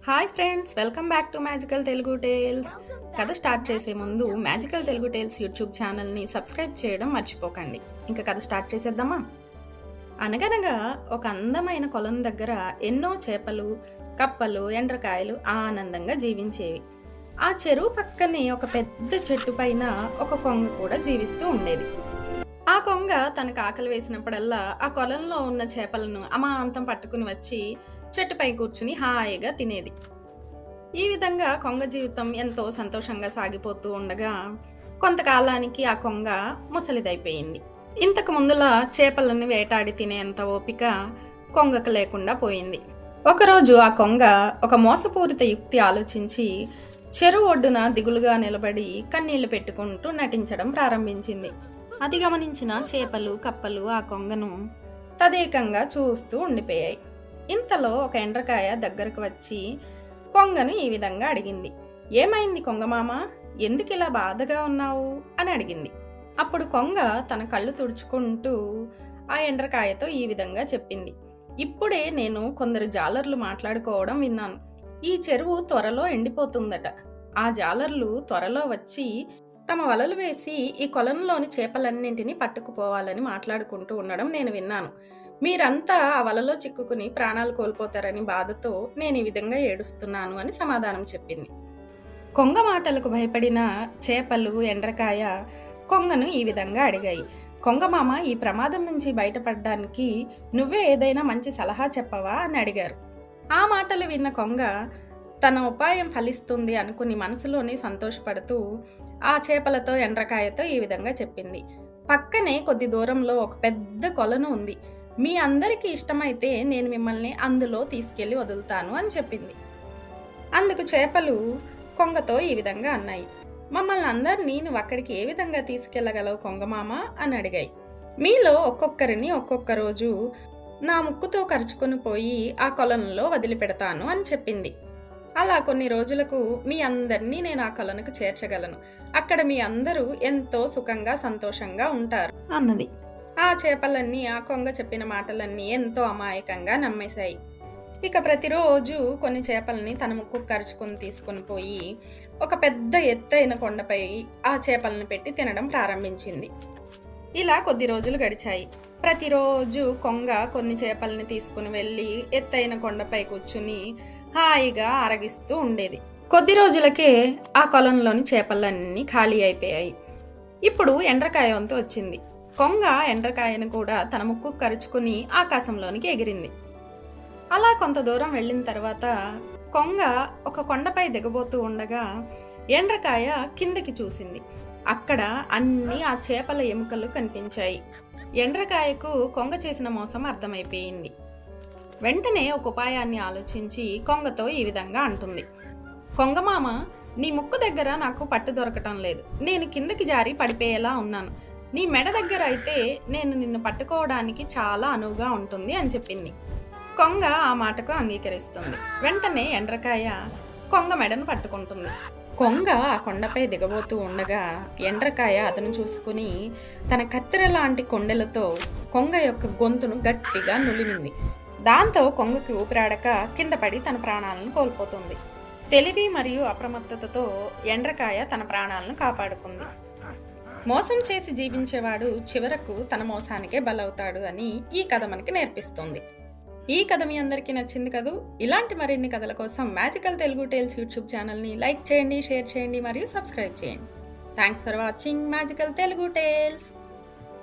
Hi friends, welcome back to magical Telugu tales. కథ start చేసే ముందు మ్యాజికల్ తెలుగు టేల్స్ యూట్యూబ్ ఛానల్ని సబ్స్క్రైబ్ చేయడం మర్చిపోకండి. ఇంకా కథ స్టార్ట్ చేసేద్దామా? అనగనగా ఒక అందమైన కొలం దగ్గర ఎన్నో చేపలు, కప్పలు, ఎండ్రకాయలు ఆనందంగా జీవించేవి. ఆ చెరువు పక్కనే ఒక పెద్ద చెట్టు పైన ఒక కొంగ కూడా జీవిస్తూ ఉండేది. ఆ కొంగ తనకు ఆకలి వేసినప్పుడల్లా ఆ కొలంలో ఉన్న చేపలను అమాంతం పట్టుకుని వచ్చి చెట్టుపై కూర్చుని హాయిగా తినేది. ఈ విధంగా కొంగ జీవితం ఎంతో సంతోషంగా సాగిపోతూ ఉండగా కొంతకాలానికి ఆ కొంగ ముసలిదైపోయింది. ఇంతకు ముందులా చేపలను వేటాడి తినేంత ఓపిక కొంగకు లేకుండా పోయింది. ఒకరోజు ఆ కొంగ ఒక మోసపూరిత యుక్తి ఆలోచించి చెరువు ఒడ్డున దిగులుగా నిలబడి కన్నీళ్లు పెట్టుకుంటూ నటించడం ప్రారంభించింది. అది గమనించిన చేపలు, కప్పలు ఆ కొంగను తదేకంగా చూస్తూ ఉండిపోయాయి. ఇంతలో ఒక ఎండ్రకాయ దగ్గరకు వచ్చి కొంగను ఈ విధంగా అడిగింది. ఏమైంది కొంగమామ, ఎందుకు ఇలా బాధగా ఉన్నావు అని అడిగింది. అప్పుడు కొంగ తన కళ్ళు తుడుచుకుంటూ ఆ ఎండ్రకాయతో ఈ విధంగా చెప్పింది. ఇప్పుడే నేను కొందరు జాలర్లు మాట్లాడుకోవడం విన్నాను. ఈ చెరువు త్వరలో ఎండిపోతుందట. ఆ జాలర్లు త్వరలో వచ్చి తమ వలలు వేసి ఈ కొలంలోని చేపలన్నింటినీ పట్టుకుపోవాలని మాట్లాడుకుంటూ ఉండడం నేను విన్నాను. మీరంతా ఆ వలలో చిక్కుకుని ప్రాణాలు కోల్పోతారని బాధతో నేను ఈ విధంగా ఏడుస్తున్నాను అని సమాధానం చెప్పింది. కొంగ మాటలకు భయపడిన చేపలు, ఎండ్రకాయ కొంగను ఈ విధంగా అడిగాయి. కొంగమామ, ఈ ప్రమాదం నుంచి బయటపడడానికి నువ్వే ఏదైనా మంచి సలహా చెప్పవా అని అడిగారు. ఆ మాటలు విన్న కొంగ తన ఉపాయం ఫలిస్తుంది అనుకుని మనసులోనే సంతోషపడుతూ ఆ చేపలతో, ఎండ్రకాయతో ఈ విధంగా చెప్పింది. పక్కనే కొద్ది దూరంలో ఒక పెద్ద కొలను ఉంది. మీ అందరికీ ఇష్టమైతే నేను మిమ్మల్ని అందులో తీసుకెళ్లి వదులుతాను అని చెప్పింది. అందుకు చేపలు కొంగతో ఈ విధంగా అన్నాయి. మమ్మల్ని అందరినీ నువ్వు అక్కడికి ఏ విధంగా తీసుకెళ్లగలవు కొంగమామ అని అడిగాయి. మీలో ఒక్కొక్కరిని ఒక్కొక్క రోజు నా ముక్కుతో కరుచుకొని పోయి ఆ కొలంలో వదిలిపెడతాను అని చెప్పింది. అలా కొన్ని రోజులకు మీ అందరినీ నేను ఆ కొలనుకు చేర్చగలను. అక్కడ మీ అందరూ ఎంతో సుఖంగా, సంతోషంగా ఉంటారు అన్నది. ఆ చేపలన్నీ ఆ కొంగ చెప్పిన మాటలన్నీ ఎంతో అమాయకంగా నమ్మేశాయి. ఇక ప్రతిరోజు కొన్ని చేపలని తన ముక్కు కరుచుకొని తీసుకుని పోయి ఒక పెద్ద ఎత్తైన కొండపై ఆ చేపలను పెట్టి తినడం ప్రారంభించింది. ఇలా కొద్ది రోజులు గడిచాయి. ప్రతిరోజు కొంగ కొన్ని చేపల్ని తీసుకుని వెళ్ళి ఎత్తైన కొండపై కూర్చుని హాయిగా ఆరగిస్తూ ఉండేది. కొద్ది రోజులకే ఆ కొలంలోని చేపలన్నీ ఖాళీ అయిపోయాయి. ఇప్పుడు ఎండ్రకాయ వంతు వచ్చింది. కొంగ ఎండ్రకాయను కూడా తన ముక్కు కరుచుకుని ఆకాశంలోనికి ఎగిరింది. అలా కొంత దూరం వెళ్ళిన తర్వాత కొంగ ఒక కొండపై దిగబోతూ ఉండగా ఎండ్రకాయ కిందకి చూసింది. అక్కడ అన్ని ఆ చేపల ఎముకలు కనిపించాయి. ఎండ్రకాయకు కొంగ చేసిన మోసం అర్థమైపోయింది. వెంటనే ఒక ఉపాయాన్ని ఆలోచించి కొంగతో ఈ విధంగా అంటుంది. కొంగమామ, నీ ముక్కు దగ్గర నాకు పట్టు దొరకటం లేదు. నేను కిందకి జారి పడిపోయేలా ఉన్నాను. నీ మెడ దగ్గర అయితే నేను నిన్ను పట్టుకోవడానికి చాలా అనువుగా ఉంటుంది అని చెప్పింది. కొంగ ఆ మాటకు అంగీకరిస్తుంది. వెంటనే ఎండ్రకాయ కొంగ మెడను పట్టుకుంటుంది. కొంగ ఆ కొండపై దిగబోతూ ఉండగా ఎండ్రకాయ అతను చూసుకుని తన కత్తెర లాంటి కొండెలతో కొంగ యొక్క గొంతును గట్టిగా నులిమింది. దాంతో కొంగకి ఊపిరాడక కింద పడి తన ప్రాణాలను కోల్పోతుంది. తెలివి మరియు అప్రమత్తతతో ఎండ్రకాయ తన ప్రాణాలను కాపాడుకుంది. మోసం చేసి జీవించేవాడు చివరకు తన మోసానికే బలవుతాడు అని ఈ కథ మనకి నేర్పిస్తుంది. ఈ కథ మీ అందరికీ నచ్చింది కదూ? ఇలాంటి మరిన్ని కథల కోసం మ్యాజికల్ తెలుగు టేల్స్ యూట్యూబ్ ఛానల్ని లైక్ చేయండి, షేర్ చేయండి మరియు సబ్స్క్రైబ్ చేయండి. Thanks for watching magical Telugu tiles.